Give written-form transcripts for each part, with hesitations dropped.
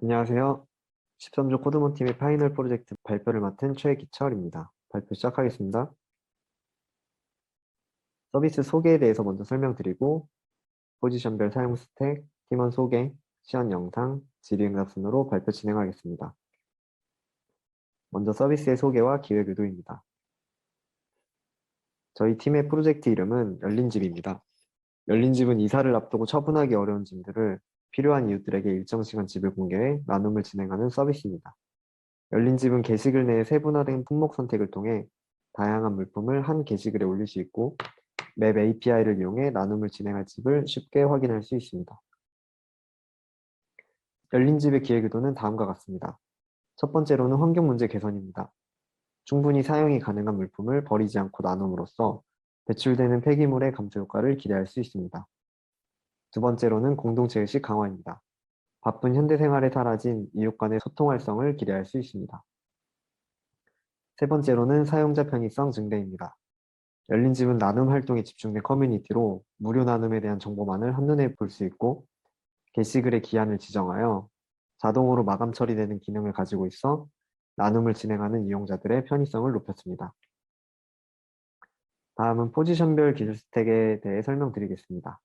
안녕하세요. 13조 코드몬 팀의 파이널 프로젝트 발표를 맡은 최기철입니다. 발표 시작하겠습니다. 서비스 소개에 대해서 먼저 설명드리고, 포지션별 사용 스택, 팀원 소개, 시연 영상, 질의응답 순으로 발표 진행하겠습니다. 먼저 서비스의 소개와 기획 의도입니다. 저희 팀의 프로젝트 이름은 열린집입니다. 열린집은 이사를 앞두고 처분하기 어려운 짐들을 필요한 이웃들에게 일정 시간 집을 공개해 나눔을 진행하는 서비스입니다. 열린집은 게시글 내에 세분화된 품목 선택을 통해 다양한 물품을 한 게시글에 올릴 수 있고 맵 API를 이용해 나눔을 진행할 집을 쉽게 확인할 수 있습니다. 열린집의 기획 의도는 다음과 같습니다. 첫 번째로는 환경 문제 개선입니다. 충분히 사용이 가능한 물품을 버리지 않고 나눔으로써 배출되는 폐기물의 감소 효과를 기대할 수 있습니다. 두 번째로는 공동체 의식 강화입니다. 바쁜 현대 생활에 사라진 이웃 간의 소통 활성을 기대할 수 있습니다. 세 번째로는 사용자 편의성 증대입니다. 열린집은 나눔 활동에 집중된 커뮤니티로 무료 나눔에 대한 정보만을 한눈에 볼 수 있고 게시글의 기한을 지정하여 자동으로 마감 처리되는 기능을 가지고 있어 나눔을 진행하는 이용자들의 편의성을 높였습니다. 다음은 포지션별 기술 스택에 대해 설명드리겠습니다.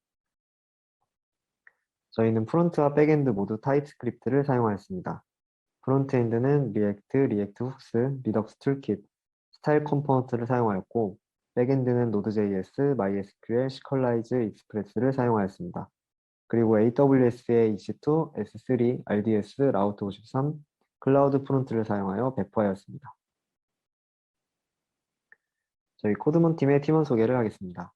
저희는 프론트와 백엔드 모두 타입스크립트를 사용하였습니다. 프론트엔드는 리액트, 리액트 훅스, 리덕스 툴킷, 스타일 컴포넌트를 사용하였고 백엔드는 노드.js, MySQL, 시컬라이즈, 익스프레스를 사용하였습니다. 그리고 AWS의 EC2, S3, RDS, 라우트 53, 클라우드 프론트를 사용하여 배포하였습니다. 저희 코드몬 팀의 팀원 소개를 하겠습니다.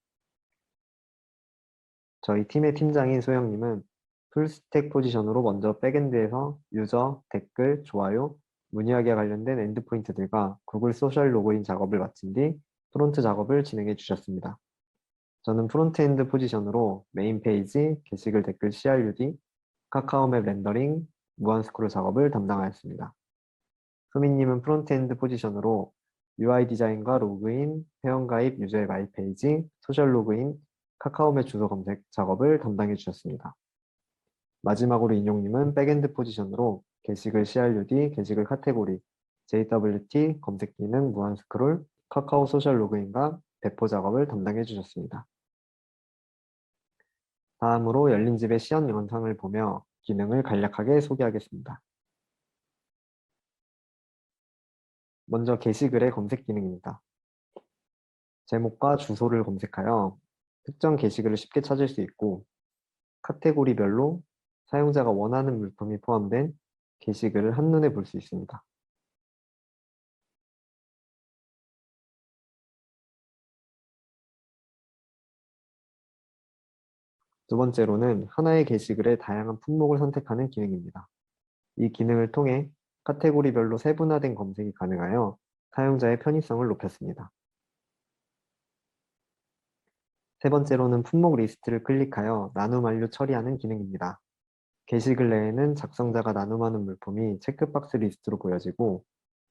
저희 팀의 팀장인 소영님은 풀스택 포지션으로 먼저 백엔드에서 유저, 댓글, 좋아요, 문의하기와 관련된 엔드포인트들과 구글 소셜 로그인 작업을 마친 뒤 프론트 작업을 진행해 주셨습니다. 저는 프론트엔드 포지션으로 메인 페이지, 게시글 댓글 CRUD, 카카오맵 렌더링, 무한 스크롤 작업을 담당하였습니다. 수민님은 프론트엔드 포지션으로 UI 디자인과 로그인, 회원가입, 유저의 가입 페이지, 소셜 로그인, 카카오맵 주소 검색 작업을 담당해 주셨습니다. 마지막으로 인용님은 백엔드 포지션으로 게시글 CRUD, 게시글 카테고리, JWT, 검색 기능, 무한 스크롤, 카카오 소셜 로그인과 배포 작업을 담당해 주셨습니다. 다음으로 열린집의 시연 영상을 보며 기능을 간략하게 소개하겠습니다. 먼저 게시글의 검색 기능입니다. 제목과 주소를 검색하여 특정 게시글을 쉽게 찾을 수 있고 카테고리별로 사용자가 원하는 물품이 포함된 게시글을 한눈에 볼 수 있습니다. 두 번째로는 하나의 게시글에 다양한 품목을 선택하는 기능입니다. 이 기능을 통해 카테고리별로 세분화된 검색이 가능하여 사용자의 편의성을 높였습니다. 세 번째로는 품목 리스트를 클릭하여 나눔 완료 처리하는 기능입니다. 게시글 내에는 작성자가 나눔하는 물품이 체크박스 리스트로 보여지고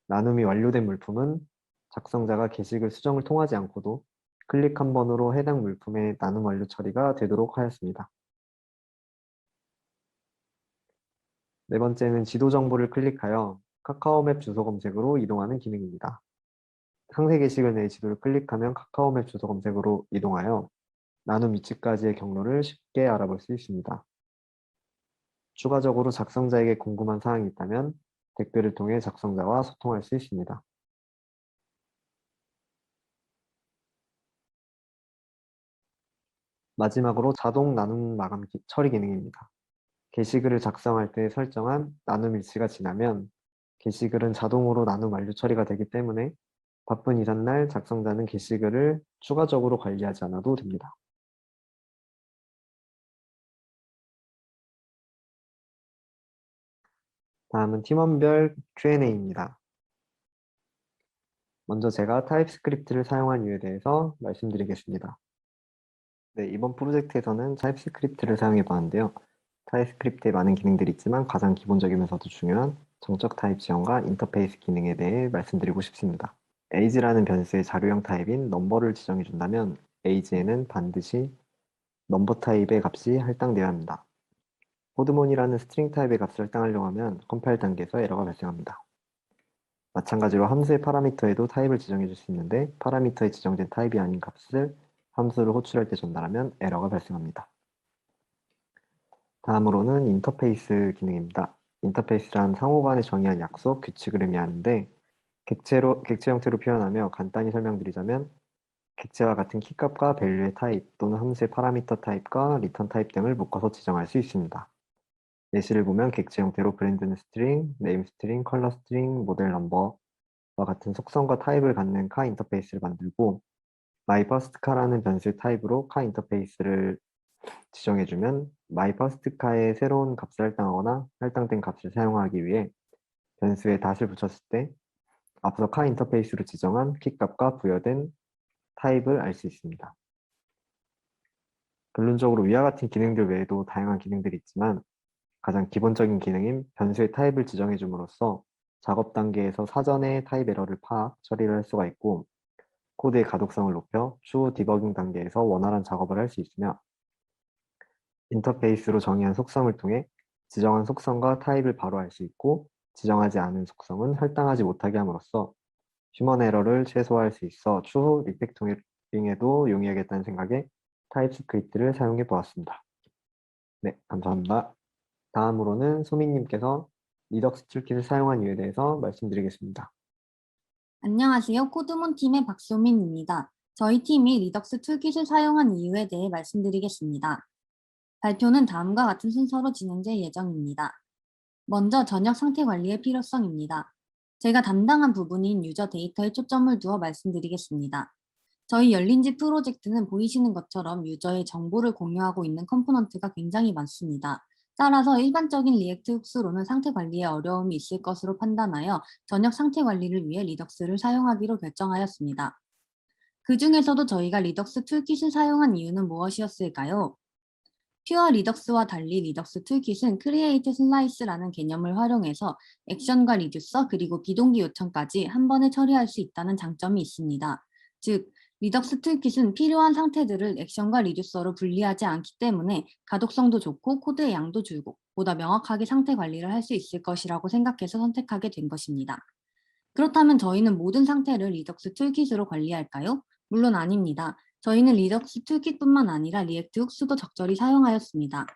나눔이 완료된 물품은 작성자가 게시글 수정을 통하지 않고도 클릭 한 번으로 해당 물품의 나눔 완료 처리가 되도록 하였습니다. 네 번째는 지도 정보를 클릭하여 카카오맵 주소 검색으로 이동하는 기능입니다. 상세 게시글 내의 지도를 클릭하면 카카오맵 주소 검색으로 이동하여 나눔 위치까지의 경로를 쉽게 알아볼 수 있습니다. 추가적으로 작성자에게 궁금한 사항이 있다면 댓글을 통해 작성자와 소통할 수 있습니다. 마지막으로 자동 나눔 마감 처리 기능입니다. 게시글을 작성할 때 설정한 나눔 일치가 지나면 게시글은 자동으로 나눔 완료 처리가 되기 때문에 바쁜 이삿날 작성자는 게시글을 추가적으로 관리하지 않아도 됩니다. 다음은 팀원별 Q&A입니다. 먼저 제가 타입스크립트를 사용한 이유에 대해서 말씀드리겠습니다. 네, 이번 프로젝트에서는 타입스크립트를 사용해 봤는데요. 타입스크립트에 많은 기능들이 있지만 가장 기본적이면서도 중요한 정적 타입 지원과 인터페이스 기능에 대해 말씀드리고 싶습니다. age라는 변수의 자료형 타입인 넘버를 지정해 준다면 age에는 반드시 넘버 타입의 값이 할당되어야 합니다. 코드몬이라는 스트링 타입의 값을 할당하려고 하면 컴파일 단계에서 에러가 발생합니다. 마찬가지로 함수의 파라미터에도 타입을 지정해 줄 수 있는데 파라미터에 지정된 타입이 아닌 값을 함수를 호출할 때 전달하면 에러가 발생합니다. 다음으로는 인터페이스 기능입니다. 인터페이스란 상호 간에 정의한 약속, 규칙을 의미하는데 객체 형태로 표현하며 간단히 설명드리자면 객체와 같은 키값과 밸류의 타입 또는 함수의 파라미터 타입과 리턴 타입 등을 묶어서 지정할 수 있습니다. 예시를 보면 객체 형태로 브랜드는 스트링, 네임 스트링, 컬러 스트링, 모델 넘버와 같은 속성과 타입을 갖는 카 인터페이스를 만들고 myFirstCar라는 변수의 타입으로 카 인터페이스를 지정해주면 myFirstCar에 새로운 값을 할당하거나 할당된 값을 사용하기 위해 변수에 닷을 붙였을 때 앞서 카 인터페이스로 지정한 키값과 부여된 타입을 알 수 있습니다. 결론적으로 위와 같은 기능들 외에도 다양한 기능들이 있지만 가장 기본적인 기능인 변수의 타입을 지정해 줌으로써 작업 단계에서 사전에 타입 에러를 파악, 처리를 할 수가 있고 코드의 가독성을 높여 추후 디버깅 단계에서 원활한 작업을 할 수 있으며 인터페이스로 정의한 속성을 통해 지정한 속성과 타입을 바로 알 수 있고 지정하지 않은 속성은 할당하지 못하게 함으로써 휴먼 에러를 최소화할 수 있어 추후 리팩토링에도 용이하겠다는 생각에 타입스크립트를 사용해 보았습니다. 네, 감사합니다. 다음으로는 소민님께서 리덕스 툴킷을 사용한 이유에 대해서 말씀드리겠습니다. 안녕하세요. 코드몬 팀의 박소민입니다. 저희 팀이 리덕스 툴킷을 사용한 이유에 대해 말씀드리겠습니다. 발표는 다음과 같은 순서로 진행될 예정입니다. 먼저 저녁 상태 관리의 필요성입니다. 제가 담당한 부분인 유저 데이터에 초점을 두어 말씀드리겠습니다. 저희 열린지 프로젝트는 보이시는 것처럼 유저의 정보를 공유하고 있는 컴포넌트가 굉장히 많습니다. 따라서 일반적인 리액트 흡수로는 상태 관리에 어려움이 있을 것으로 판단하여 저녁 상태 관리를 위해 리덕스를 사용하기로 결정하였습니다. 그 중에서도 저희가 리덕스 툴킷을 사용한 이유는 무엇이었을까요? 퓨어 리덕스와 달리 리덕스 툴킷은 크리에이트 슬라이스라는 개념을 활용해서 액션과 리듀서 그리고 비동기 요청까지 한 번에 처리할 수 있다는 장점이 있습니다. 즉, 리덕스 툴킷은 필요한 상태들을 액션과 리듀서로 분리하지 않기 때문에 가독성도 좋고 코드의 양도 줄고 보다 명확하게 상태 관리를 할 수 있을 것이라고 생각해서 선택하게 된 것입니다. 그렇다면 저희는 모든 상태를 리덕스 툴킷으로 관리할까요? 물론 아닙니다. 저희는 리덕스 툴킷뿐만 아니라 리액트 훅스도 적절히 사용하였습니다.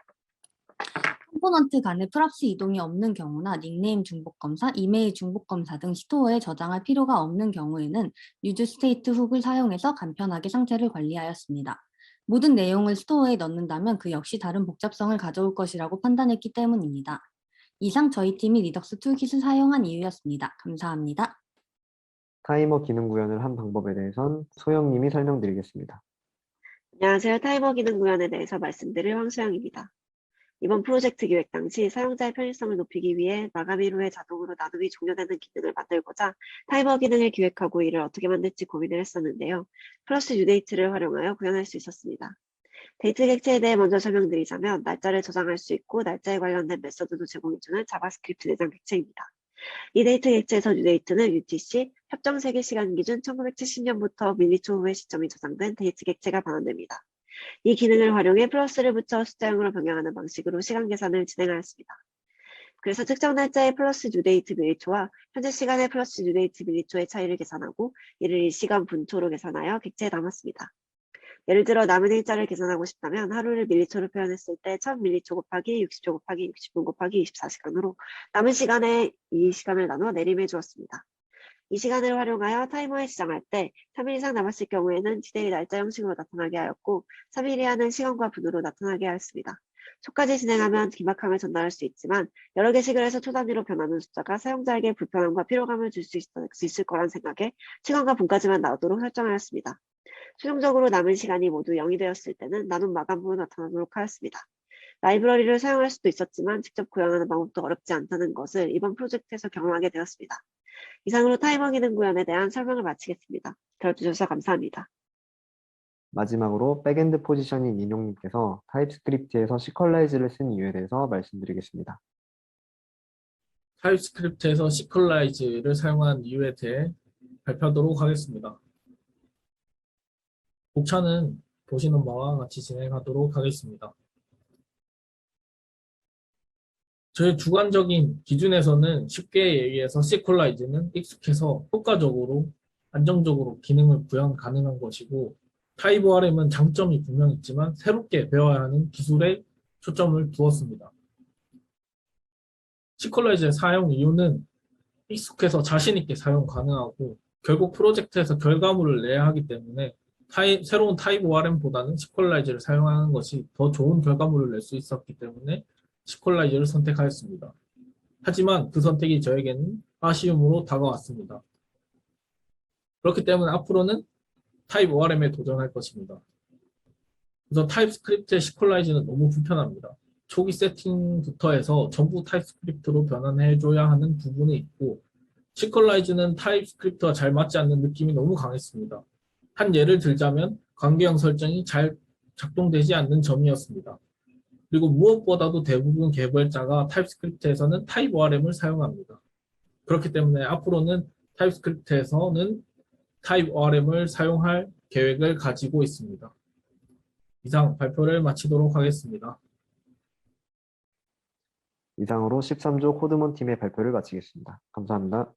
컴포넌트 간의 프랍스 이동이 없는 경우나 닉네임 중복 검사, 이메일 중복 검사 등 스토어에 저장할 필요가 없는 경우에는 유즈 스테이트 훅을 사용해서 간편하게 상태를 관리하였습니다. 모든 내용을 스토어에 넣는다면 그 역시 다른 복잡성을 가져올 것이라고 판단했기 때문입니다. 이상 저희 팀이 리덕스 툴킷을 사용한 이유였습니다. 감사합니다. 타이머 기능 구현을 한 방법에 대해선 소영님이 설명드리겠습니다. 안녕하세요. 타이머 기능 구현에 대해서 말씀드릴 황소영입니다. 이번 프로젝트 기획 당시 사용자의 편의성을 높이기 위해 마감 이후에 자동으로 나눔이 종료되는 기능을 만들고자 타이머 기능을 기획하고 이를 어떻게 만들지 고민을 했었는데요. 플러스 유데이트를 활용하여 구현할 수 있었습니다. 데이트 객체에 대해 먼저 설명드리자면 날짜를 저장할 수 있고 날짜에 관련된 메서드도 제공해주는 자바스크립트 내장 객체입니다. 이 데이트 객체에서 뉴데이트는 UTC, 협정 세계 시간 기준 1970년부터 밀리초 후의 시점이 저장된 데이트 객체가 반환됩니다. 이 기능을 활용해 플러스를 붙여 숫자형으로 변경하는 방식으로 시간 계산을 진행하였습니다. 그래서 특정 날짜의 플러스 뉴데이트 밀리초와 현재 시간의 플러스 뉴데이트 밀리초의 차이를 계산하고 이를 일시간 분초로 계산하여 객체에 담았습니다. 예를 들어 남은 일자를 계산하고 싶다면 하루를 밀리초로 표현했을 때 1000밀리초 곱하기 60초 곱하기 60분 곱하기 24시간으로 남은 시간에 이 시간을 나눠 내림해 주었습니다. 이 시간을 활용하여 타이머에 지정할 때 3일 이상 남았을 경우에는 디데이 날짜 형식으로 나타나게 하였고 3일 이하는 시간과 분으로 나타나게 하였습니다. 초까지 진행하면 기막함을 전달할 수 있지만 여러 개씩을 해서 초 단위로 변하는 숫자가 사용자에게 불편함과 피로감을 줄 수 있을 거란 생각에 시간과 분까지만 나오도록 설정하였습니다. 최종적으로 남은 시간이 모두 0이 되었을 때는 나눔 마감부로 나타나도록 하였습니다. 라이브러리를 사용할 수도 있었지만 직접 구현하는 방법도 어렵지 않다는 것을 이번 프로젝트에서 경험하게 되었습니다. 이상으로 타이머 기능 구현에 대한 설명을 마치겠습니다. 들어주셔서 감사합니다. 마지막으로 백엔드 포지션인 인용님께서 타입스크립트에서 시컬라이즈를 쓴 이유에 대해서 말씀드리겠습니다. 타입스크립트에서 시컬라이즈를 사용한 이유에 대해 발표하도록 하겠습니다. 복차는 보시는 바와 같이 진행하도록 하겠습니다. 저희 주관적인 기준에서는 쉽게 얘기해서 시퀄라이즈는 익숙해서 효과적으로 안정적으로 기능을 구현 가능한 것이고 타입 ORM은 장점이 분명 있지만 새롭게 배워야 하는 기술에 초점을 두었습니다. 시퀄라이즈의 사용 이유는 익숙해서 자신 있게 사용 가능하고 결국 프로젝트에서 결과물을 내야 하기 때문에 새로운 타입 ORM보다는 시퀄라이즈를 사용하는 것이 더 좋은 결과물을 낼 수 있었기 때문에 시퀄라이즈를 선택하였습니다. 하지만 그 선택이 저에게는 아쉬움으로 다가왔습니다. 그렇기 때문에 앞으로는 타입 ORM에 도전할 것입니다. 우선 타입스크립트의 시퀄라이즈는 너무 불편합니다. 초기 세팅부터 해서 전부 타입스크립트로 변환해줘야 하는 부분이 있고 시퀄라이즈는 타입스크립트와 잘 맞지 않는 느낌이 너무 강했습니다. 한 예를 들자면 관계형 설정이 잘 작동되지 않는 점이었습니다. 그리고 무엇보다도 대부분 개발자가 타입스크립트에서는 타입 ORM을 사용합니다. 그렇기 때문에 앞으로는 타입스크립트에서는 타입 ORM을 사용할 계획을 가지고 있습니다. 이상 발표를 마치도록 하겠습니다. 이상으로 13조 코드몬 팀의 발표를 마치겠습니다. 감사합니다.